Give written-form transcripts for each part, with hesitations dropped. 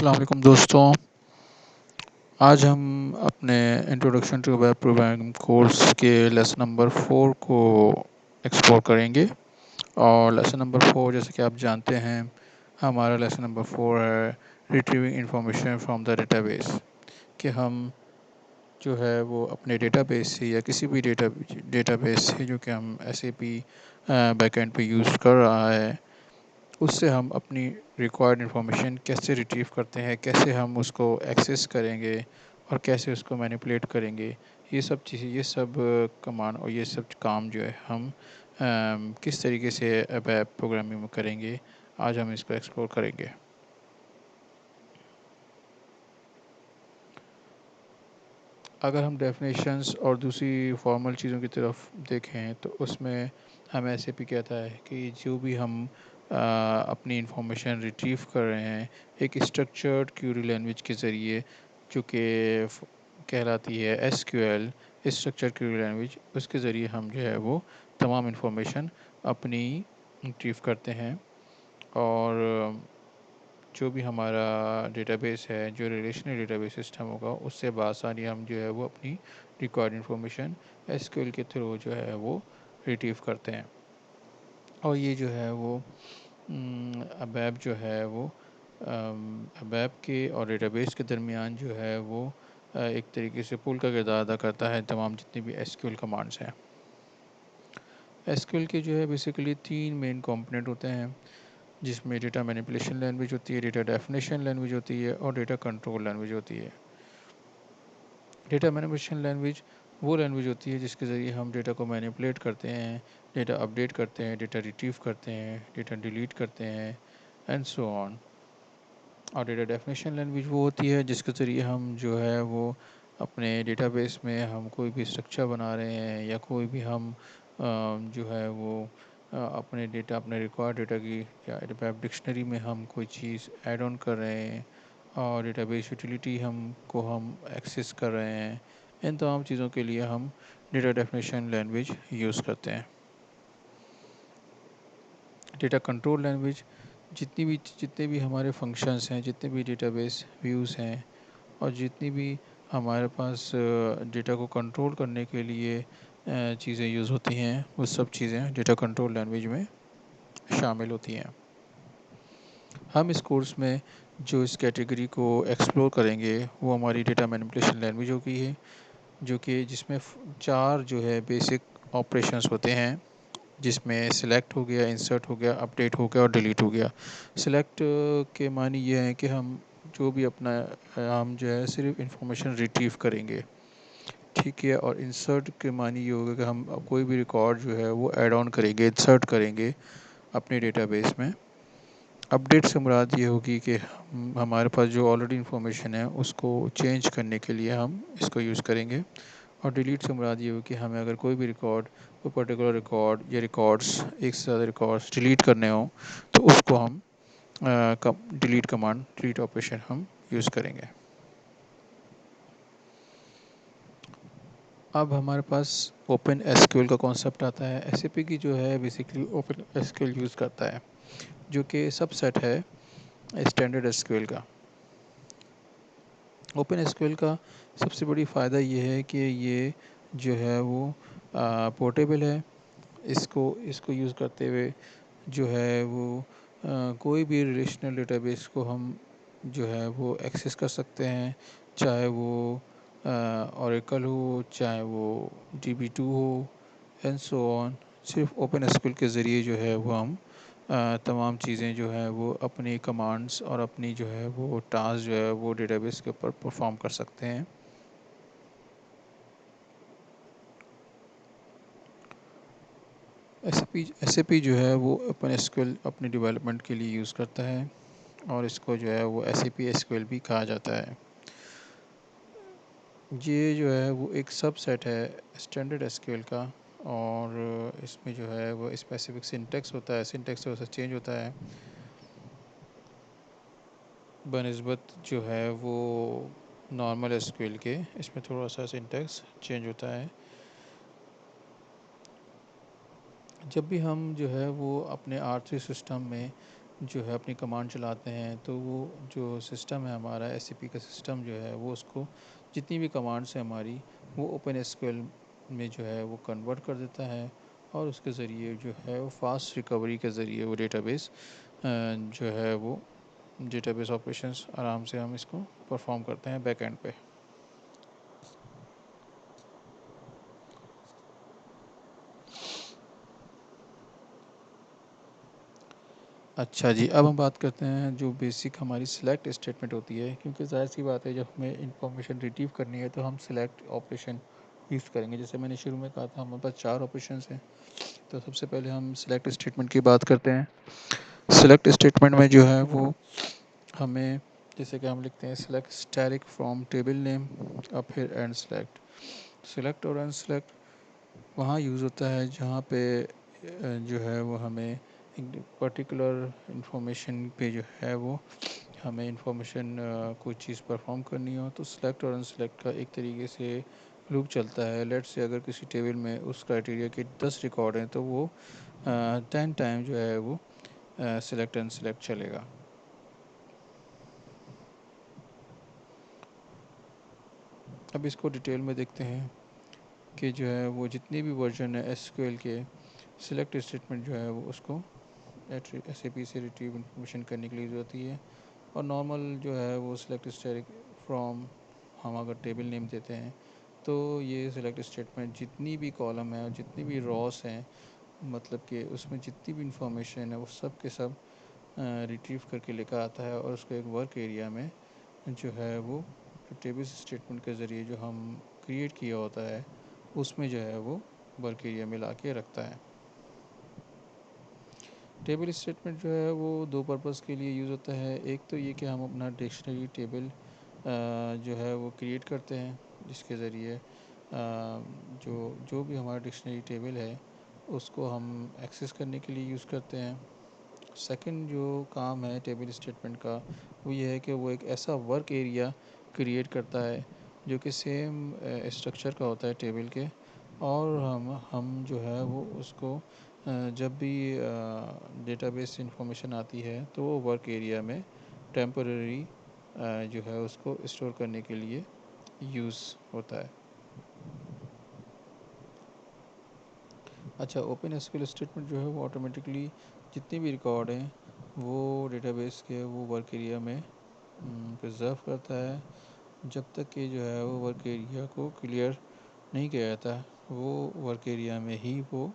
अस्सलाम वालेकुम दोस्तों। आज हम अपने introduction to web programming course के लेसन नंबर 4 को एक्सप्लोर करेंगे। और लेसन नंबर 4 जैसे कि आप जानते हैं, हमारा लेसन नंबर 4 है retrieving information from the database. कि हम जो है वो अपने डेटाबेस से या किसी भी डेटाबेस से जो कि हम एसएपी बैकएंड पे यूज़ कर रहा है, उससे हम अपनी रिक्वायर्ड इन्फॉर्मेशन कैसे रिट्रीव करते हैं, कैसे हम उसको एक्सेस करेंगे और कैसे उसको मैनिपुलेट करेंगे। ये सब चीज़ें, ये सब कमांड और ये सब काम जो है हम किस तरीके से वेब प्रोग्रामिंग में करेंगे, आज हम इसको एक्सप्लोर करेंगे। अगर हम डेफिनेशंस और दूसरी फॉर्मल चीज़ों की तरफ देखें तो उसमें हमें ऐसे भी कहता है कि जो भी हम अपनी इंफॉर्मेशन रिट्रीव कर रहे हैं एक स्ट्रक्चर्ड क्वेरी लैंग्वेज के ज़रिए, जो कि कहलाती है एसक्यूएल, स्ट्रक्चर्ड क्वेरी लैंग्वेज, उसके ज़रिए हम जो है वो तमाम इंफॉर्मेशन अपनी रिट्रीव करते हैं। और जो भी हमारा डेटाबेस है, जो रिलेशनल डेटाबेस सिस्टम होगा, उससे बासानी हम जो है वो अपनी रिक्वायर्ड इन्फॉर्मेशन एसक्यूएल के थ्रू जो है वो रिट्रीव करते हैं। और ये जो है वो अबैब जो है वो अबैब के और डेटाबेस के दरमियान जो है वो एक तरीके से पुल का किरदार अदा करता है तमाम जितनी भी एसक्यूएल कमांड्स हैं। एसक्यूएल के जो है बेसिकली 3 मेन कंपोनेंट होते हैं, जिसमें डेटा मैनिपुलेशन लैंग्वेज होती है, डेटा डेफिनेशन लैंग्वेज होती है और डेटा कंट्रोल लैंग्वेज होती है। डेटा मैनिपुलेशन लैंग्वेज वो लैंग्वेज होती है जिसके ज़रिए हम डेटा को मैनिपुलेट करते हैं, डेटा अपडेट करते हैं, डेटा रिट्रीव करते हैं, डेटा डिलीट करते हैं एंड सो ऑन। और डेटा डेफिनेशन लैंग्वेज वो होती है जिसके ज़रिए हम जो है वो अपने डेटाबेस में हम कोई भी स्ट्रक्चर बना रहे हैं या कोई भी हम जो है वो अपने डेटा, अपने रिक्वायर्ड डेटा की या वेब डिक्शनरी में हम कोई चीज़ ऐड ऑन कर रहे हैं और डेटाबेस यूटिलिटी हम एक्सेस कर रहे हैं। इन तमाम चीज़ों के लिए हम डेटा डेफिनेशन लैंग्वेज यूज़ करते हैं। डेटा कंट्रोल लैंग्वेज जितने भी हमारे फंक्शंस हैं, जितने भी डेटाबेस व्यूज़ हैं और जितनी भी हमारे पास डेटा को कंट्रोल करने के लिए चीज़ें यूज़ होती हैं, वो सब चीज़ें डेटा कंट्रोल लैंग्वेज में शामिल होती हैं। हम इस कोर्स में जो इस कैटेगरी को एक्सप्लोर करेंगे वो हमारी डेटा मैनिपुलेशन लैंग्वेज होगी है, जो कि जिसमें 4 जो है बेसिक ऑपरेशंस होते हैं, जिसमें सिलेक्ट हो गया, इंसर्ट हो गया, अपडेट हो गया और डिलीट हो गया। सिलेक्ट के मानी ये है कि हम जो भी अपना हम जो है सिर्फ इंफॉर्मेशन रिट्रीव करेंगे, ठीक है। और इंसर्ट के मानी ये होगा कि हम कोई भी रिकॉर्ड जो है वो ऐड ऑन करेंगे, इंसर्ट करेंगे अपने डेटाबेस में। अपडेट से मुराद ये होगी कि हमारे पास जो ऑलरेडी इन्फॉर्मेशन है उसको चेंज करने के लिए हम इसको यूज़ करेंगे। और डिलीट से मुराद ये हो कि हमें अगर कोई भी रिकॉर्ड, कोई पर्टिकुलर रिकॉर्ड या रिकॉर्ड्स, एक से ज़्यादा रिकॉर्ड्स डिलीट करने हों तो उसको हम डिलीट कमांड, डिलीट ऑपरेशन हम यूज़ करेंगे। अब हमारे पास ओपन एसक्यूएल का कॉन्सेप्ट आता है। एसएपी की जो है बेसिकली ओपन एसक्यूएल यूज़ करता है, जो कि सबसेट है स्टैंडर्ड एसक्यूएल का। ओपन एसक्यूएल का सबसे बड़ी फ़ायदा ये है कि ये जो है वो पोर्टेबल है। इसको इसको यूज़ करते हुए जो है वो कोई भी रिलेशनल डेटाबेस को हम जो है वो एक्सेस कर सकते हैं, चाहे वो ओरेकल हो, चाहे वो DB2 हो एंड सो ऑन। सिर्फ ओपन एसक्यूएल के ज़रिए जो है वो हम तमाम चीज़ें जो है वो अपनी कमांड्स और अपनी जो है वो टास्क जो है वो डेटाबेस के ऊपर परफॉर्म कर सकते हैं। एसएपी जो है वो ओपन एसक्यूएल अपनी डेवलपमेंट के लिए यूज़ करता है और इसको जो है वो एसएपी एसक्यूएल भी कहा जाता है। ये जो है वो एक सबसेट है स्टैंडर्ड एसक्यूएल का, और इसमें जो है वो स्पेसिफिक सिंटेक्स होता है, सिंटेक्स थोड़ा सा चेंज होता है बनिस्बत जो है वो नॉर्मल एसक्यूएल के। इसमें थोड़ा सा सिंटेक्स चेंज होता है। जब भी हम जो है वो अपने R3 सिस्टम में जो है अपनी कमांड चलाते हैं, तो वो जो सिस्टम है हमारा एसएपी का सिस्टम जो है वो उसको जितनी भी कमांड्स है हमारी वो ओपन एसक्यूएल में जो है वो कन्वर्ट कर देता है, और उसके ज़रिए जो है वो फास्ट रिकवरी के ज़रिए वो डेटाबेस जो है वो डेटाबेस ऑपरेशंस आराम से हम इसको परफॉर्म करते हैं बैक एंड पे। अच्छा जी, अब हम बात करते हैं जो बेसिक हमारी सिलेक्ट स्टेटमेंट होती है, क्योंकि ज़ाहिर सी बात है जब हमें इंफॉर्मेशन रिट्रीव करनी है तो हम सिलेक्ट ऑपरेशन यूज़ करेंगे। जैसे मैंने शुरू में कहा था हमारे पास 4 ऑपरेशंस हैं, तो सबसे पहले हम सिलेक्ट स्टेटमेंट की बात करते हैं। सिलेक्ट स्टेटमेंट में जो है वो हमें, जैसे कि हम लिखते हैं select static from table name, अब फिर एंड सेलेक्ट। सिलेक्ट और अनसेलेक्ट वहाँ यूज़ होता है जहाँ पे जो है वो हमें एक पर्टिकुलर इंफॉर्मेशन पे जो है वो हमें इंफॉर्मेशन कोई चीज़ परफॉर्म करनी हो, तो सिलेक्ट और अनसेलेक्ट का एक तरीके से लूप चलता है। लेट्स से अगर किसी टेबल में उस क्राइटेरिया के 10 रिकॉर्ड हैं तो वो 10 टाइम जो है वो सिलेक्ट अनसेलेक्ट चलेगा। अब इसको डिटेल में देखते हैं कि जो है वो जितने भी वर्जन है एसक्यूएल के, सिलेक्ट स्टेटमेंट जो है वो उसको एसएपी से रिट्रीव इन्फॉर्मेशन करने के लिए यूज़ होती है। और नॉर्मल जो है वो सिलेक्ट स्टैटिक फ्रॉम, हम अगर टेबल नेम देते हैं तो ये सिलेक्ट स्टेटमेंट जितनी भी कॉलम है और जितनी भी रॉस हैं, मतलब कि उसमें जितनी भी इंफॉर्मेशन है वो सब के सब रिट्रीव करके लेकर आता है, और उसको एक वर्क एरिया में जो है वो जो टेबल स्टेटमेंट के ज़रिए जो हम क्रिएट किया होता है उसमें जो है वो वर्क एरिया में ला के रखता है। टेबल स्टेटमेंट जो है वो दो पर्पज़ के लिए यूज़ होता है। एक तो ये कि हम अपना डिक्शनरी टेबल जो है वो क्रिएट करते हैं, जिसके ज़रिए जो जो भी हमारा डिक्शनरी टेबल है उसको हम एक्सेस करने के लिए यूज़ करते हैं। सेकंड जो काम है टेबल स्टेटमेंट का वो ये है कि वो एक ऐसा वर्क एरिया क्रिएट करता है जो कि सेम स्ट्रक्चर का होता है टेबल के, और हम जो है वो उसको जब भी डेटाबेस इंफॉर्मेशन आती है तो वो वर्क एरिया में टेम्पररी जो है उसको स्टोर करने के लिए यूज़ होता है। अच्छा, ओपन एसक्यूएल स्टेटमेंट जो है वो ऑटोमेटिकली जितने भी रिकॉर्ड हैं वो डेटाबेस के वो वर्क एरिया में प्रिजर्व करता है, जब तक कि जो है वो वर्क एरिया को क्लियर नहीं किया जाता। वो वर्क एरिया में ही वो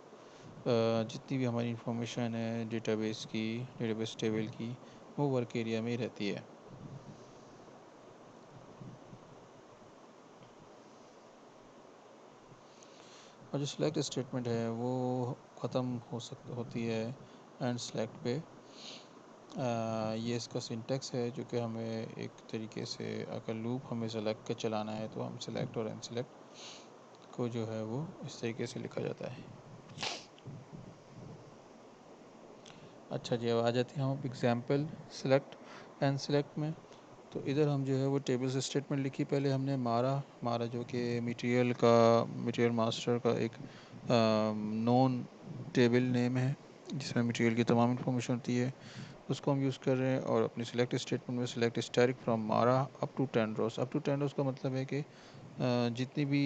जितनी भी हमारी इंफॉर्मेशन है डेटाबेस की, डेटाबेस टेबल की, वो वर्क एरिया में ही रहती है। और जो सिलेक्ट स्टेटमेंट है वो ख़त्म होती है एंड सेलेक्ट पे। ये इसका सिंटेक्स है जो कि हमें एक तरीके से अगर लूप हमें सेलेक्ट कर चलाना है तो हम सेलेक्ट और अनसेलेक्ट को जो है वो इस तरीके से लिखा जाता है। अच्छा जी, अब आ जाते हैं हम एग्जाम्पल सिलेक्ट एंड सेलेक्ट में। तो इधर हम जो है वो टेबल से स्टेटमेंट लिखी, पहले हमने मारा मारा जो कि मटेरियल मास्टर का एक नॉन टेबल नेम है जिसमें मटेरियल की तमाम इंफॉर्मेशन होती है, उसको हम यूज़ कर रहे हैं। और अपनी सिलेक्ट स्टेटमेंट में सिलेक्ट स्टैटिक फ्रॉम मारा up to 10 rows. Up to 10 rows का मतलब है कि जितनी भी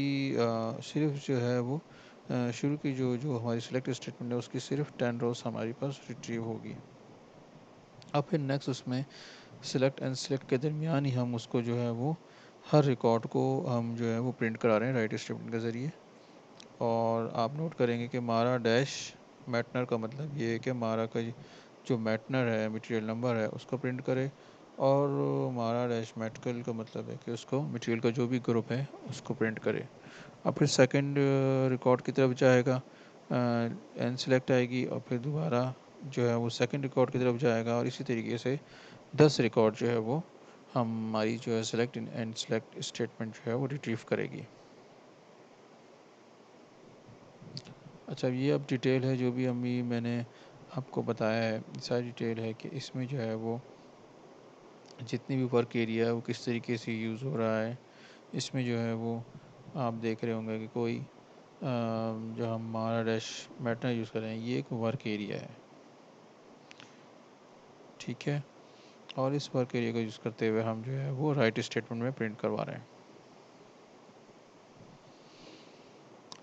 सिर्फ जो है वो शुरू की जो जो हमारी सिलेक्ट स्टेटमेंट है उसकी सिर्फ 10 रोज हमारे पास रिट्रीव होगी। अब फिर नेक्स्ट उसमें सिलेक्ट एंड सेलेक्ट के दरमियान ही हम उसको जो है वो हर रिकॉर्ड को हम जो है वो प्रिंट करा रहे हैं राइट स्टेटमेंट के ज़रिए। और आप नोट करेंगे कि मारा डैश मैटनर का मतलब ये है कि मारा का जो मैटनर है, मटेरियल नंबर है, उसको प्रिंट करे। और मारा डैश मेडिकल का मतलब है कि उसको मटेरियल का जो भी ग्रुप है उसको प्रिंट करे। अब फिर सेकंड रिकॉर्ड की तरफ जाएगा, एन सेलेक्ट आएगी और फिर दोबारा जो है वो सेकंड रिकॉर्ड की तरफ जाएगा, और इसी तरीके से 10 रिकॉर्ड जो है वो हमारी जो है सेलेक्ट एंड सेलेक्ट स्टेटमेंट जो है वो रिट्रीव करेगी। अच्छा, ये अब डिटेल है जो भी अम्मी मैंने आपको बताया है, सारी डिटेल है कि इसमें जो है वो जितनी भी वर्क एरिया है वो किस तरीके से यूज़ हो रहा है। इसमें जो है वो आप देख रहे होंगे कि कोई जो हम हमारा डैश मैटर यूज़ कर रहे हैं ये एक वर्क एरिया है। ठीक है, और इस वर्क एरिया को यूज़ करते हुए हम जो है वो राइट स्टेटमेंट में प्रिंट करवा रहे हैं।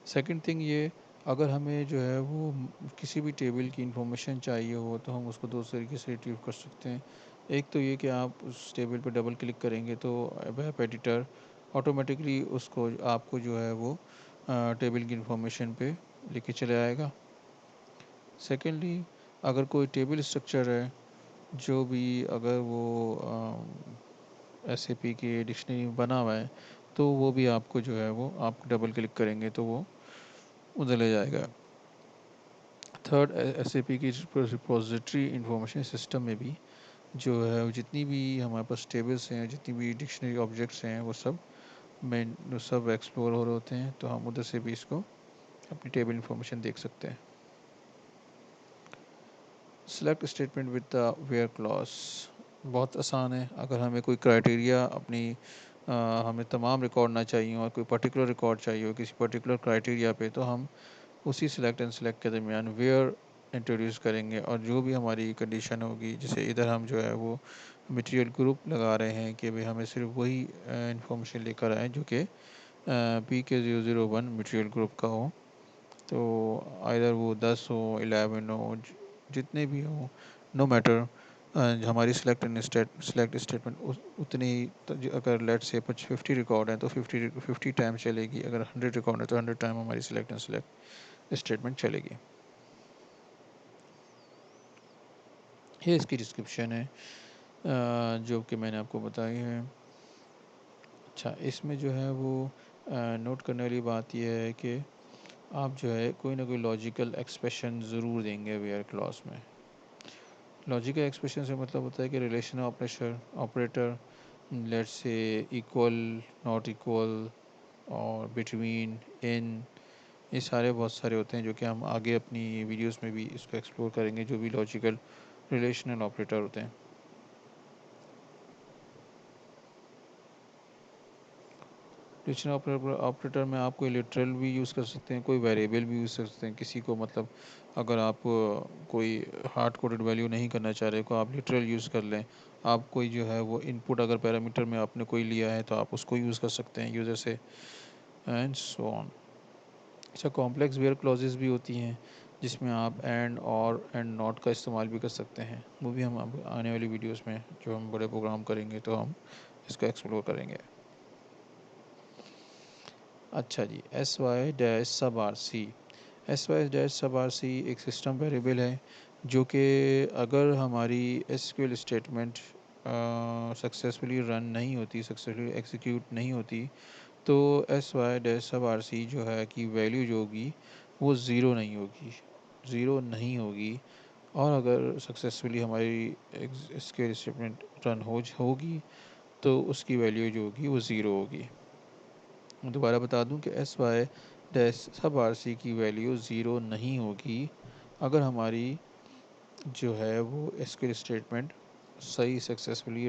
सेकंड थिंग ये, अगर हमें जो है वो किसी भी टेबल की इंफॉर्मेशन चाहिए हो तो हम उसको दो तरीके से रिट्रीव कर सकते हैं। एक तो ये कि आप उस टेबल पर डबल क्लिक करेंगे तो वेब एडिटर ऑटोमेटिकली उसको आपको जो है वो टेबल की इंफॉर्मेशन पे लेके चले आएगा। सेकेंडली, अगर कोई टेबल स्ट्रक्चर है जो भी, अगर वो एसएपी की डिक्शनरी में बना हुआ है तो वो भी आपको जो है वो आप डबल क्लिक करेंगे तो वो उधर ले जाएगा। थर्ड, एसएपी की रिपोजिटरी इंफॉर्मेशन सिस्टम में भी जो है जितनी भी हमारे पास टेबल्स हैं, जितनी भी डिक्शनरी ऑब्जेक्ट्स हैं, वो सब एक्सप्लोर हो रहे होते हैं, तो हम उधर से भी इसको अपनी टेबल इंफॉर्मेशन देख सकते हैं। Select statement with the where clause बहुत आसान है। अगर हमें कोई क्राइटेरिया हमें तमाम रिकॉर्ड ना चाहिए और कोई पर्टिकुलर रिकॉर्ड चाहिए हो किसी पर्टिकुलर क्राइटेरिया पे, तो हम उसी सिलेक्ट एंड सेलेक्ट के दरमियान वेयर इंट्रोड्यूस करेंगे और जो भी हमारी कंडीशन होगी, जैसे इधर हम जो है वो मटेरियल ग्रुप लगा रहे हैं कि भाई हमें सिर्फ वही इंफॉर्मेशन लेकर आए जो कि PK001 मटेरियल ग्रुप का हो। तो आइधर वो 10 हो, 11 हो, जितने भी हो, नो मैटर, हमारी सेलेक्ट स्टेटमेंट उतनी अगर लेट से 50 रिकॉर्ड है तो 50 टाइम चलेगी। अगर 100 रिकॉर्ड है तो 100 टाइम हमारी सेलेक्ट स्टेटमेंट चलेगी। ये इसकी डिस्क्रिप्शन है जो कि मैंने आपको बताई है। अच्छा, इसमें जो है वो नोट करने वाली बात यह है कि आप जो है कोई ना कोई लॉजिकल एक्सप्रेशन ज़रूर देंगे वेयर क्लॉज में। लॉजिकल एक्सप्रेशन से मतलब होता है कि relation operator, let's say equal, not equal और बिटवीन, इन, ये सारे बहुत सारे होते हैं जो कि हम आगे अपनी वीडियोस में भी इसको एक्सप्लोर करेंगे, जो भी लॉजिकल रिलेशनल ऑपरेटर होते हैं। रिलेशनल ऑपरेटर में आप कोई लिटरल भी यूज़ कर सकते हैं, कोई वेरिएबल भी यूज़ कर सकते हैं। किसी को मतलब अगर आप कोई हार्ड कोडेड वैल्यू नहीं करना चाह रहे को आप लिटरल यूज़ कर लें। आप कोई जो है वो इनपुट अगर पैरामीटर में आपने कोई लिया है तो आप उसको यूज़ कर सकते हैं यूज़र से, एंड सो ऑन। अच्छा, कॉम्प्लेक्स वेयर क्लॉजेस भी होती हैं जिसमें आप एंड और एंड नॉट का इस्तेमाल भी कर सकते हैं। वो भी हम अब आने वाली वीडियोस में जो हम बड़े प्रोग्राम करेंगे तो हम इसको एक्सप्लोर करेंगे। अच्छा जी, एस वाई डैश सब आर सी एक सिस्टम वेरिएबल है जो कि अगर हमारी एसक्यूएल स्टेटमेंट सक्सेसफुली रन नहीं होती, सक्सेसफुली एग्जीक्यूट नहीं होती, तो एस वाई डैश सब आर सी जो है कि वैल्यू जो होगी वो ज़ीरो नहीं होगी, ज़ीरो नहीं होगी। और अगर सक्सेसफुली हमारी एसक्यूएल स्टेटमेंट रन होगी तो उसकी वैल्यू जो होगी वो ज़ीरो होगी। मैं दोबारा बता दूं कि एस वाई डैश सब आर सी की वैल्यू ज़ीरो नहीं होगी अगर हमारी जो है वो एसक्यूएल स्टेटमेंट सक्सेसफुली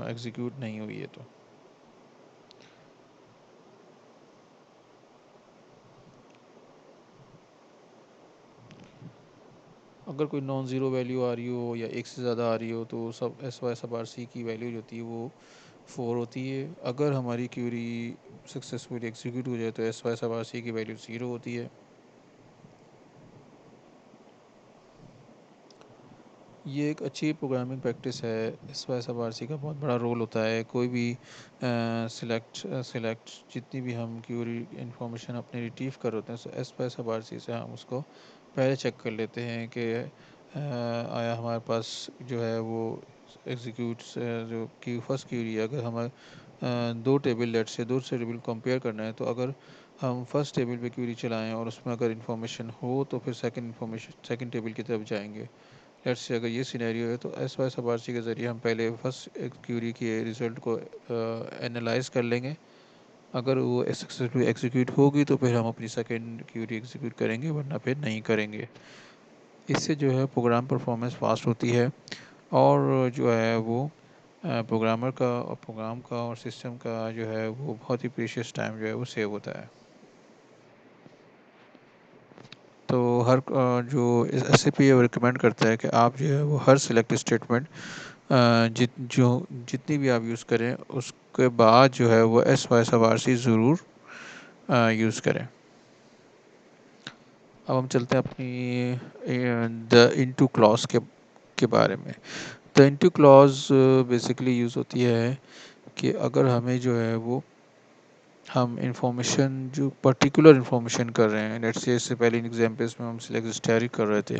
एग्जीक्यूट नहीं हुई है। तो अगर कोई नॉन ज़ीरो वैल्यू आ रही हो या एक से ज़्यादा आ रही हो तो सब एस वाई सब आर सी की वैल्यू जो होती है वो 4 होती है। अगर हमारी क्यूरी सक्सेसफुली एग्जीक्यूट हो जाए तो एस वाई सब आर सी की वैल्यू 0 होती है। ये एक अच्छी प्रोग्रामिंग प्रैक्टिस है। एस वाई सब आर सी का बहुत बड़ा रोल होता है। कोई भी सिलेक्ट जितनी भी हम क्यूरी इंफॉर्मेशन अपने रिट्रीव कर होते हैं, एस वाई सब आर सी से हम उसको पहले चेक कर लेते हैं कि आया हमारे पास जो है वो एग्जीक्यूट जो की फर्स्ट क्यूरी है। अगर हमारे दो टेबल लेट से दो से टेबल कंपेयर करना है तो अगर हम फर्स्ट टेबल पे क्यूरी चलाएं और उसमें अगर इन्फॉर्मेशन हो तो फिर सेकंड टेबल की तरफ जाएंगे। लेट्स से अगर ये सिनेरियो है तो एस वाई सब आर सी के ज़रिए हम पहले फर्स्ट एक क्यूरी के रिज़ल्ट को एनालाइज कर लेंगे। अगर वो सक्सेसफुली एग्जीक्यूट होगी तो फिर हम अपनी सेकंड क्यूरी एग्जीक्यूट करेंगे, वरना फिर नहीं करेंगे। इससे जो है प्रोग्राम परफॉर्मेंस फास्ट होती है और जो है वो प्रोग्राम का और सिस्टम का जो है वो बहुत ही प्रीशियस टाइम जो है वो सेव होता है। तो हर जो SAP रिकमेंड करता है कि आप जो है वो हर सिलेक्ट स्टेटमेंट जितनी भी आप यूज़ करें उसके बाद जो है वो SY सब RC ज़रूर यूज़ करें। अब हम चलते हैं अपनी द इनटू क्लॉज के बारे में। The into clause basically use होती है कि अगर हमें जो है वो हम इंफॉर्मेशन जो पर्टिकुलर इंफॉर्मेशन कर रहे हैं, लेट्स से इससे पहले इन एग्जांपल्स में हम सिलेक्ट स्टैटिक कर रहे थे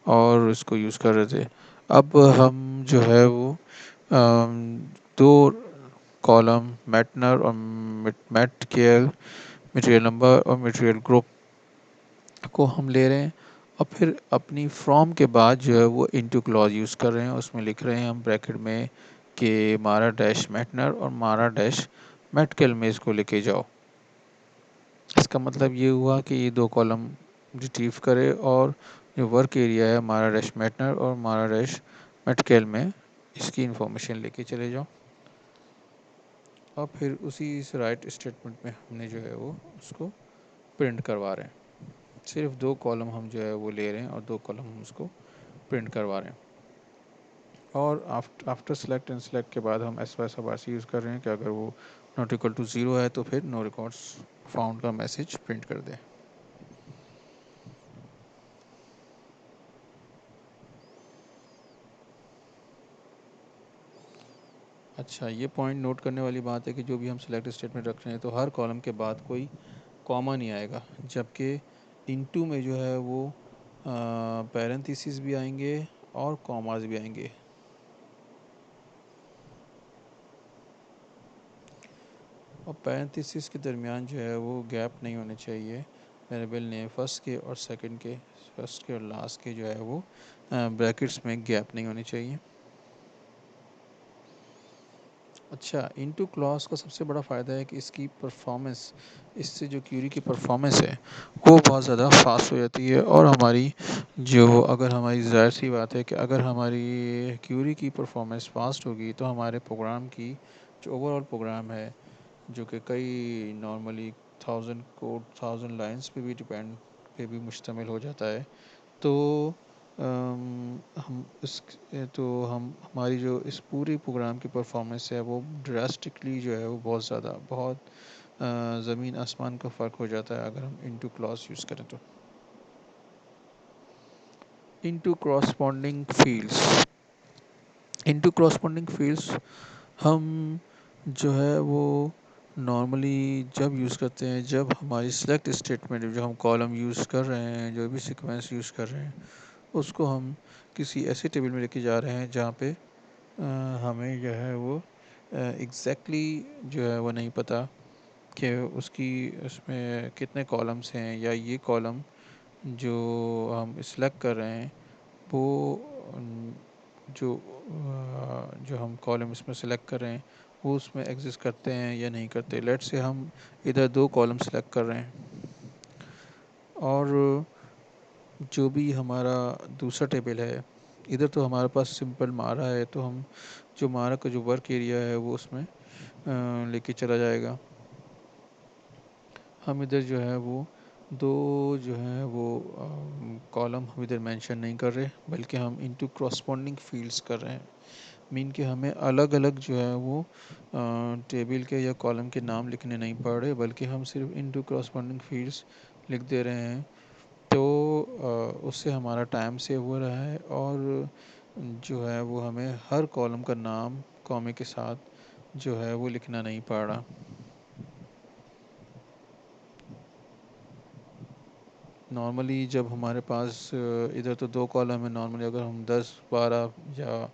और इसको यूज़ कर रहे थे। अब हम जो है वो दो कॉलम मैटनर और मैटकेल मटेरियल नंबर और मटेरियल ग्रुप को हम ले रहे हैं और फिर अपनी फ्रॉम के बाद जो है वो इनटू क्लॉज यूज़ कर रहे हैं। उसमें लिख रहे हैं हम ब्रैकेट में कि मारा डैश मैटनर और मारा डैश मैटकेल में इसको लेके जाओ। इसका मतलब ये हुआ कि ये दो कॉलम रिट्रीव करे और जो वर्क एरिया है मारा डैश मैटनर और मारा डैश मैटकेल में इसकी इंफॉर्मेशन लेके चले जाओ। और फिर उसी इस राइट स्टेटमेंट में हमने जो है वो उसको प्रिंट करवा रहे हैं। सिर्फ दो कॉलम हम जो है वो ले रहे हैं और दो कॉलम हम उसको प्रिंट करवा रहे हैं। और आफ्टर सेलेक्ट एंड सेलेक्ट के बाद हम SY सब RC यूज़ कर रहे हैं कि अगर वो नॉट इक्वल टू 0 है तो फिर नो रिकॉर्ड्स फाउंड का मैसेज प्रिंट कर दें। अच्छा, ये पॉइंट नोट करने वाली बात है कि जो भी हम सिलेक्ट स्टेटमेंट रख रहे हैं तो हर कॉलम के बाद कोई कॉमा नहीं आएगा, जबकि इनटू में जो है वो पैरेंथेसिस भी आएंगे और कॉमास भी आएंगे। और पैरेंथेसिस के दरमियान जो है वो गैप नहीं होने चाहिए। वेरिएबल नेम फर्स्ट के और सेकंड के, फर्स्ट के और लास्ट के जो है वो ब्रैकेट्स में गैप नहीं होने चाहिए। अच्छा, इनटू क्लॉज का सबसे बड़ा फ़ायदा है कि इसकी परफॉर्मेंस, इससे जो क्यूरी की परफॉर्मेंस है वो बहुत ज़्यादा फास्ट हो जाती है। और हमारी जो अगर हमारी ज़ाहिर सी बात है कि अगर हमारी क्यूरी की परफॉर्मेंस फास्ट होगी तो हमारे प्रोग्राम की जो ओवरऑल प्रोग्राम है, जो कि कई नॉर्मली 1000 लाइंस पे भी मुश्तमिल हो जाता है, तो हम इस तो हम हमारी जो इस पूरी प्रोग्राम की परफॉर्मेंस है वो ड्रास्टिकली जो है वो बहुत ज़मीन आसमान का फ़र्क हो जाता है अगर हम इनटू क्लॉज यूज़ करें तो। Into corresponding fields, into corresponding fields हम जो है वो नॉर्मली जब यूज़ करते हैं जब हमारी सेलेक्ट स्टेटमेंट जो हम कॉलम यूज़ कर रहे हैं, जो भी सीक्वेंस यूज़ कर रहे हैं, उसको हम किसी ऐसे टेबल में लेके जा रहे हैं जहाँ पे हमें जो है वो एग्जैक्टली जो है वो नहीं पता कि उसकी उसमें कितने कॉलम्स हैं, या ये कॉलम जो हम सेलेक्ट कर रहे हैं वो जो हम कॉलम इसमें सेलेक्ट कर रहे हैं वो उसमें एग्जिस्ट करते हैं या नहीं करते। लेट से हम इधर दो कॉलम सेलेक्ट कर रहे हैं और जो भी हमारा दूसरा टेबल है, इधर तो हमारे पास सिंपल मारा है तो हम जो मारा का जो वर्क एरिया है वो उसमें लेके चला जाएगा। हम इधर जो है वो दो जो है वो कॉलम हम इधर मेंशन नहीं कर रहे, बल्कि हम इनटू क्रॉसपॉन्डिंग फील्ड्स कर रहे हैं। मीन कि हमें अलग अलग जो है वो टेबल के या कॉलम के नाम लिखने नहीं पड़ रहे, बल्कि हम सिर्फ इनटू क्रॉसपॉन्डिंग फील्ड्स लिख दे रहे हैं। तो उससे हमारा टाइम सेव हो रहा है और जो है वो हमें हर कॉलम का नाम कॉमे के साथ जो है वो लिखना नहीं पड़ रहा। नॉर्मली जब हमारे पास इधर तो दो कॉलम है, नॉर्मली अगर हम 10 12 या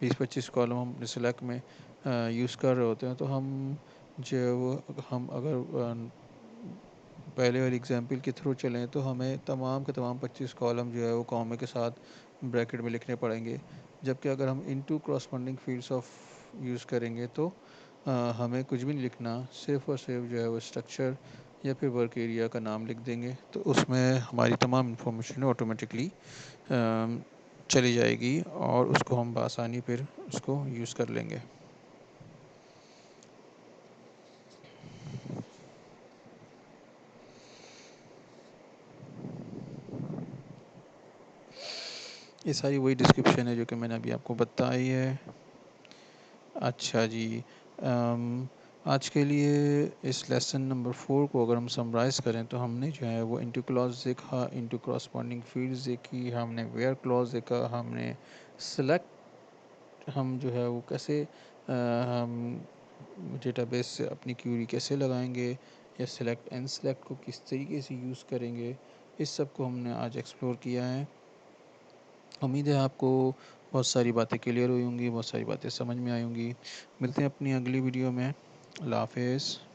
20 25 कॉलम हम सिलेक्ट में यूज़ कर रहे होते हैं तो हम जो है वो हम अगर पहले वाली एग्जांपल के थ्रू चलें तो हमें तमाम के तमाम 25 कॉलम जो है वो कॉमे के साथ ब्रैकेट में लिखने पड़ेंगे। जबकि अगर हम into corresponding fields of use करेंगे तो हमें कुछ भी नहीं लिखना, सिर्फ और सिर्फ जो है वो स्ट्रक्चर या फिर वर्क एरिया का नाम लिख देंगे तो उसमें हमारी तमाम इंफॉर्मेशन ऑटोमेटिकली चली जाएगी और उसको हम बआसानी फिर उसको यूज़ कर लेंगे। ये सारी वही डिस्क्रिप्शन है जो कि मैंने अभी आपको बताई है। अच्छा जी, आज के लिए इस लेसन नंबर 4 को अगर हम समराइज़ करें तो हमने जो है वो इंटू क्लॉज देखा, इंटू करस्पॉन्डिंग फील्ड्स देखी, हमने वेयर क्लॉज देखा, हमने सेलेक्ट, हम जो है वो कैसे हम डेटाबेस से अपनी क्यूरी कैसे लगाएंगे, या सेलेक्ट एंड सेलेक्ट को किस तरीके से यूज़ करेंगे, इस सब को हमने आज एक्सप्लोर किया है। उम्मीद है आपको बहुत सारी बातें क्लियर हुई होंगी, बहुत सारी बातें समझ में आई होंगी। मिलते हैं अपनी अगली वीडियो में। अल्लाह हाफ़िज़।